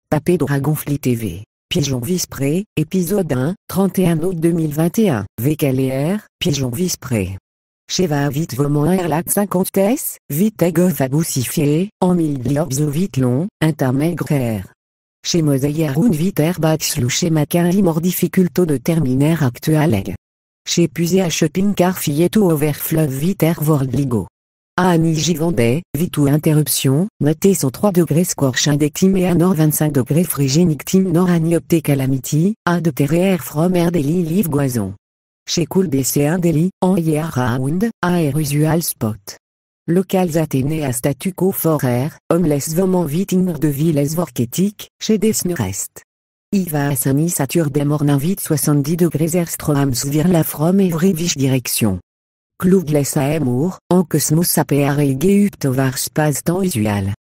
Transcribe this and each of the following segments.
Tapez Dragonfly TV. Pigeon Vispré, épisode 1, 31 août 2021. VKLR, Pigeon Vispré. Cheva vite vomant Erlac 50s, vite egof aboussifié, en mille globes vite long, intermaigre. Chez Mosaïaroun vite herbat slouché maquin limor difficulto de terminaire actuel. Chez Pusé à shopping car filleto overfleuve vite world ligo. A Annie Vendée, vite ou interruption, notez son 3 degrés scorch indectim et à nord 25 degrés frigénictim nord aniopté calamity, A de terre from air Delhi live goison. Chez Cool BC1 Delhi, en year round, air usual spot. Locals Athénées à statu quo for air, homeless vomant viting de villes vorkétique, chez Desnerest. Iva à Saint-Denis sature des mornin vite 70 degrés Erstrom vir la from every viche direction. Cloudless à Emour, en cosmos APR et Geupt space temps usual.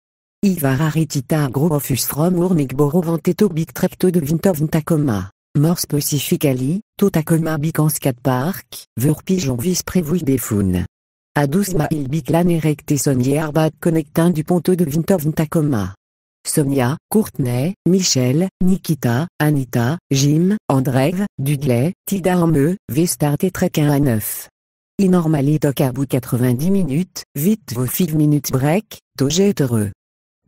Ivar aritita grofus from urnigboro venteto big trepto de Vintovn Tacoma. More specifically, to Tacoma bicans 4 park, ver pigeon vis prévouille des founes. À 12 mail biclan erecte Sonia Arbat connectant du ponto de Vintovn Tacoma. Sonia, Courtney, Michel, Nikita, Anita, Jim, Andrev, Dudley, Tida Armeux, Vestart et Trequin à 9. Inormali toc à bout 90 minutes, vite vos 5 minutes break, toget heureux.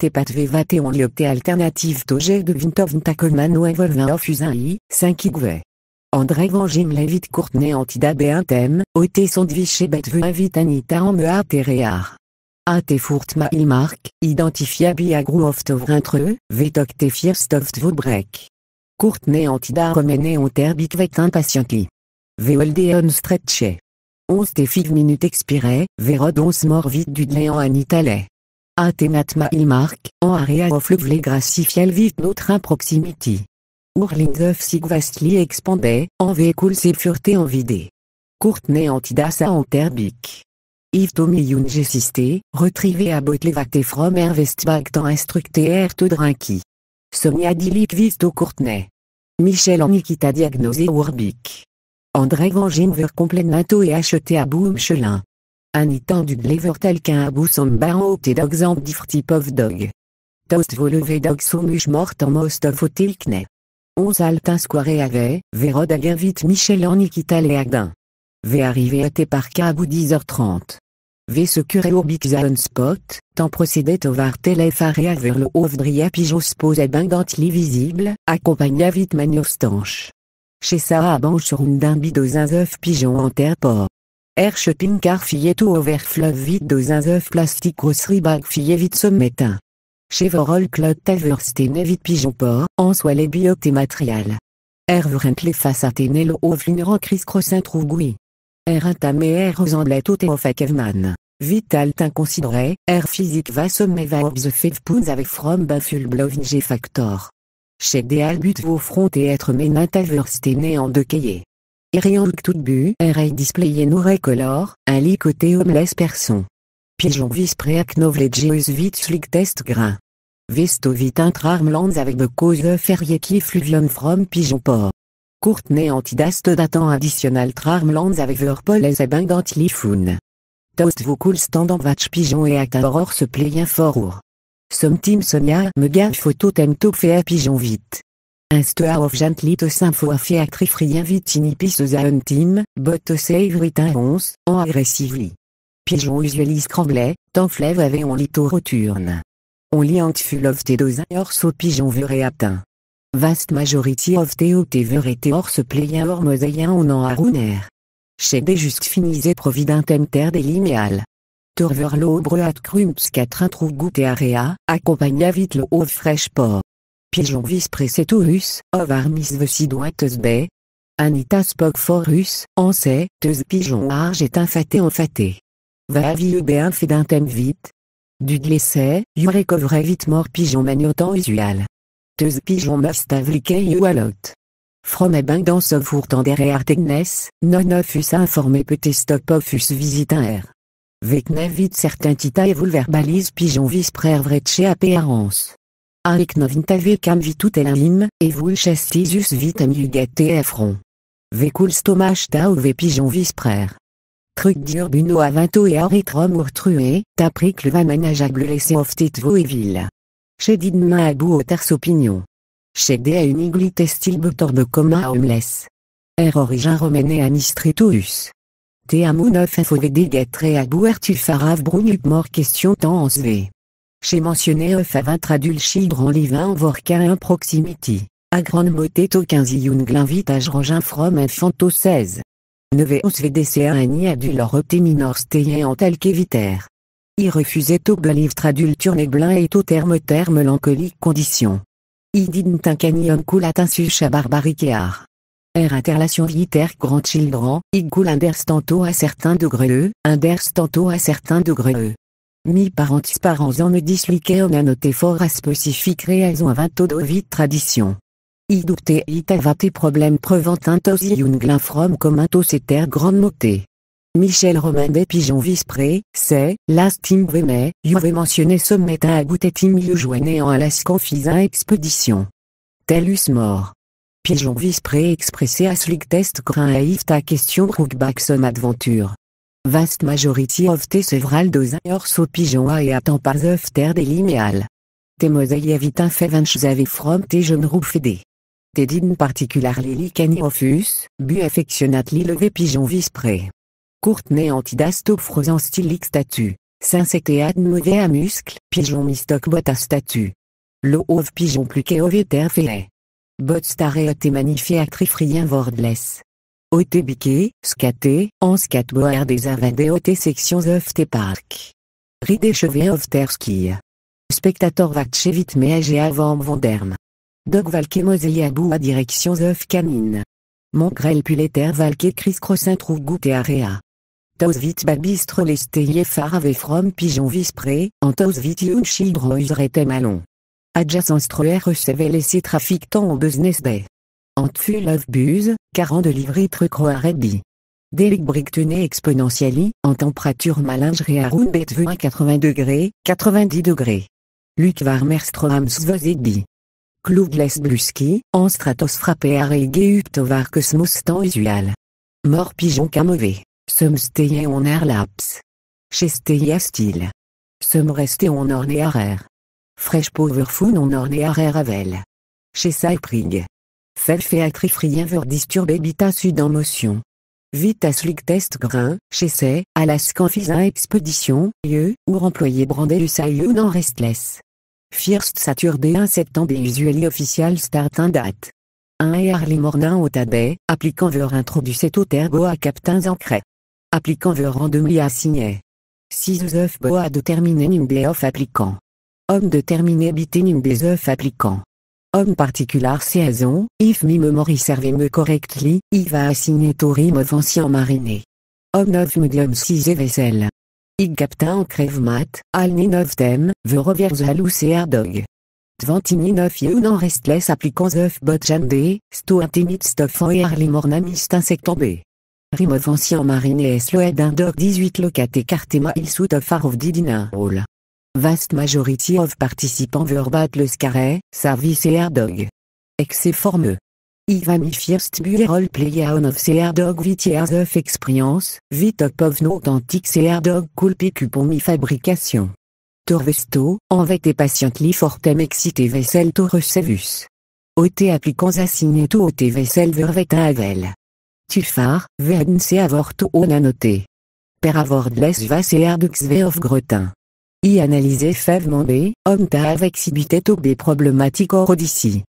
Tepat vevate on liopté alternative toget de Vintovn Tacoma no evolvin ofusin i, 5 igwe. André Vangim levite Courtney antida b1 thème, ôté son dviché bet veut invite Anita en mea terear. A te fourt ma il marque, identifia bi agro of tovrintreux, vetoc te first of tvo break. Courtney antida romene on terbic vet impatiently. Veoldeon stretché. 11 te 5 minutes expirées, Vérod 11 mort vite du dlé en Anitalais. A te matma il marque, en area of le vlé gracifiel vite notre in proximity. Ourlings of sig vastly expandé, en véhicule c'est fureté en vidé. Courtney antidassa en terbic. Yves Tommy Youn gessisté, retrivé à botlevate from air vestbag tant instructé air to drinky. Sonia Dilic visto Courtney. Michel en Nikita diagnosé Urbic. André Vangim ver complémento et acheté à boum chelin. Anita du glever telqu'un à bout son baron opté dogs en type of dog. Toast vo levé dog somuche mort en most of otilkne. 11 altin square avait, Vérod à vite Michel en Nikita Léagdin. V arrivé à Teparka à bout 10h30. V securé urbic zone spot, tant procédait au var télépharea vers le ovdria pigeon spose abundantly visible, accompagna vite maniostanche. Chez Sarah Banche sur une dimbi de œuf pigeon en terre port. Air shopping car filleto overfleuve vite de œuf plastique grocery bag fillet vite sommetin. Chez Vorol Cloud Taverstene vite pigeon port, en soit les biotes et matériel. Air vrentle face à ténel au vulnerant criss crossin trougoui. Air intamé air aux anglettes au teofakevman. Vital inconsidéré, air physique va sommet va obs fev poons avec from baful bloving factor. Chez Deal but vos front et être ménin taverstene en deux cahiers. Irian tout but, array displayé nouré color, un lit côté homeless person. Pigeon vispré acknowledgeus vite slick test grain. Vesto vite intrarmlands avec de cause ferrietli fluvium from pigeon port. Courtney antidast datant additionnel trarmlands avec verpol as abundantly foun. Toast vos cool stand en vatch pigeon et acta aurore se playen forour. Somtim Sonia me gave photo temto fait à pigeon vite. Insta of gently to sympho a fait actrifrien vite inipis a un team, but save ritin 11, en agressively. Pigeon usually scramblait, tant flève avait on lit au roturne. On lit en full of te dos orso pigeon veré atteint. Vast majority of te veré or se playen or mosaïen on en arouner. Chez des juste finisé provident temter des liméal. Torver l'obre at crumps 4 introu goût et area, accompagna vite le haut fresh port. Pigeon vis précétorus, of armis vesidointeus bay. Anita spog forus, en sait, teus pigeon arge est infaté enfaté. Va avieux b1 fait d'un thème vite. Du glessé, you recoverait vite mort pigeon magnotant usual. Teus pigeon must have like you a lot. From abundance of urtant derrière tegnes, non offus informé peut stop offus visite un air. Vecne vite certain tita et vulverbalise pigeon vis prère vretche apparence. Avec novintave cam vitout elim, et vous chastisius vite amugate et front. Vécoul stomach ta ou ve pigeon vis prère. Truc d'urbuno à vinto et aritrom urtrué, tapric le va manageable laissé of titvo et ville. Chez Didma Abou Auters Opinion. Chez Dea Uniglite Stilbe Torbe Commun Homeless. R origin romaine Anistritous. Te Amou 9 FOVD Getre Abou Ertufarav Brunuk mort question temps en SV. Chez mentionné F20 Tradul Children Livin Vorka 1 Proximity. A grande moteto 15 Young l'invitage Rogin From Infanto 16. Neve OSVDC1 Ani Adulor Opteminor Steye en tel qu'éviter. I refusait au belive Tradul Turneblin et au terme mélancolique condition. I didn't canium coulat insuche à barbariquear. R interlation viter grand children, I cool understanto à certains degrés understanto à certains degrés. Mi parents en ne disliqué on a noté fort à spécifique raison à 20 de vite tradition. I douté it avate problème prevant un tos younglin from comme un tos éter grande moté. Michel Romain des Pigeons Vispré, c'est, last team Vémet, You've mentionné sommet à agouté team you joigné en Alaskan Fisa expédition. Tellus mort. Pigeon Vispré expressé à slick test grain à ta question Brookbackson Adventure. Vast majority of te several doseurs so pigeon a et attend pas of terre des linéales. Te mosaï vite un fait ave from te jeune roufédé. Te din particularly licani ofus, bu affectionately levé pigeon Vispré. Courtenay antidastop frozen stylique statut. Sincété ad mauvais à muscle, pigeon mistoc bot à statut. Lo ov pigeon plus qu'ovéter fait. Bot staré te magnifié actrifrien wordless. Ote biqué, scaté, en skatboer des avadé ote sections of te park. Ridé chevet of ter ski. Spectator vatche vite méage et avant vonderm. Dog valke moseille à bout à direction of canine. Mongrel puléter valke criss-cross trou goût et area. Tos vite babistre lesteye farave from pigeon vispré, en tos vite youn children userete malon. Adjacent stroer recevait laissé trafic tant au business day. Ant full of buse, 40 de livry truc ready. Delic brictuné exponentially, en température malingerie à round bet vu 80 degrés, 90 degrés. Luc Varmerstroam svozedi. Cloudless bluski, en stratos frappé à reigé uptovar que smostan usual. Mort pigeon qu'un mauvais. Some steye on air laps. Chez steye style. Some resté on orné arer. Fresh powerful on orné arer avel. Chez Cyprig. Fel fait acrifrien ver disturber bita sud en motion. Vita slick test grain, chez C, Alaskan Fisa expédition, lieu, ou employé brandé usaïu dans restless. First Saturday 1 septembre et usually official start un date. 1 et Harley Mornin au tabet, appliquant ver introducet au tergo à captains ancrés. Appliquant ver randomly assigné. 6 of boa de terminer numbe of appliquant. Homme de terminer bité numbe of appliquant. Homme particular saison, if me memory serve me correctly, il va assigner Torim of ancien mariné. Homme of medium 6 et vaisselle. I captain en crève mat, alni of them, the revers halous et dog. Tvantini 9 yeun en restless appliquant of bot jande, sto intimid stuff en early morning mist insectambé. Rim of ancien mariné et sloed un dog 18 locate cartema il suit of far of didina hall. Vast majority of participants verbat le scarret, service et airdog. Exe formeux. Iva mi first bu role play on of the airdog 8 years of experience, vite up of no authentic the airdog cool cupon mi fabrication. Torvesto, en vete patiently fortem excité vaisselle to recevus. Ote applicants assigné to ote vaisselle vervet un avel. Tufar, vnc avorto on annoté. Per avordless vas et airdux v of gretin. I analyser fèvement B, homme ta avec exhibitet au B problématique hors d'ici.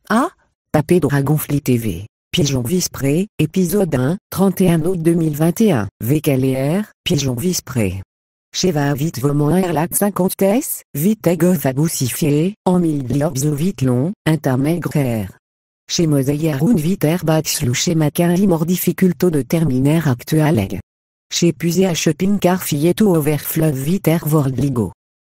A. Papé Dragonfly TV. Pigeon Vispré, épisode 1, 31 août 2021. VKLR, Pigeon Vispré. Cheva vite vomant Erlac 50 s, vite egof aboussifié, en mille globes au vite long, intermaigre. Chez Mosaïaroun vite herbat slouché maquin limor difficulto de terminaire actuel. Chez Pusé à shopping car filleto overflow viter worldligo.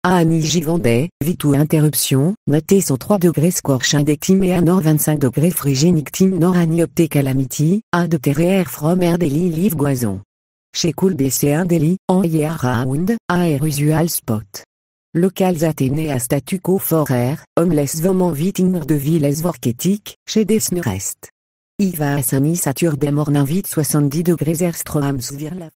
A Annie Vendée, vite ou interruption, notez son 3 degrés scorch indectim et à nord 25 degrés frigénictim nord aniopté calamity, A de terre air from air Delhi live goison. Chez Cool BC1 Delhi, en year round, A air usual spot. Locals Athénée à statu quo for air, homeless voment viting de villes vorkétique, chez Desnerest. Iva à Saint-Satur des mornin vite 70 degrés air stroams virla.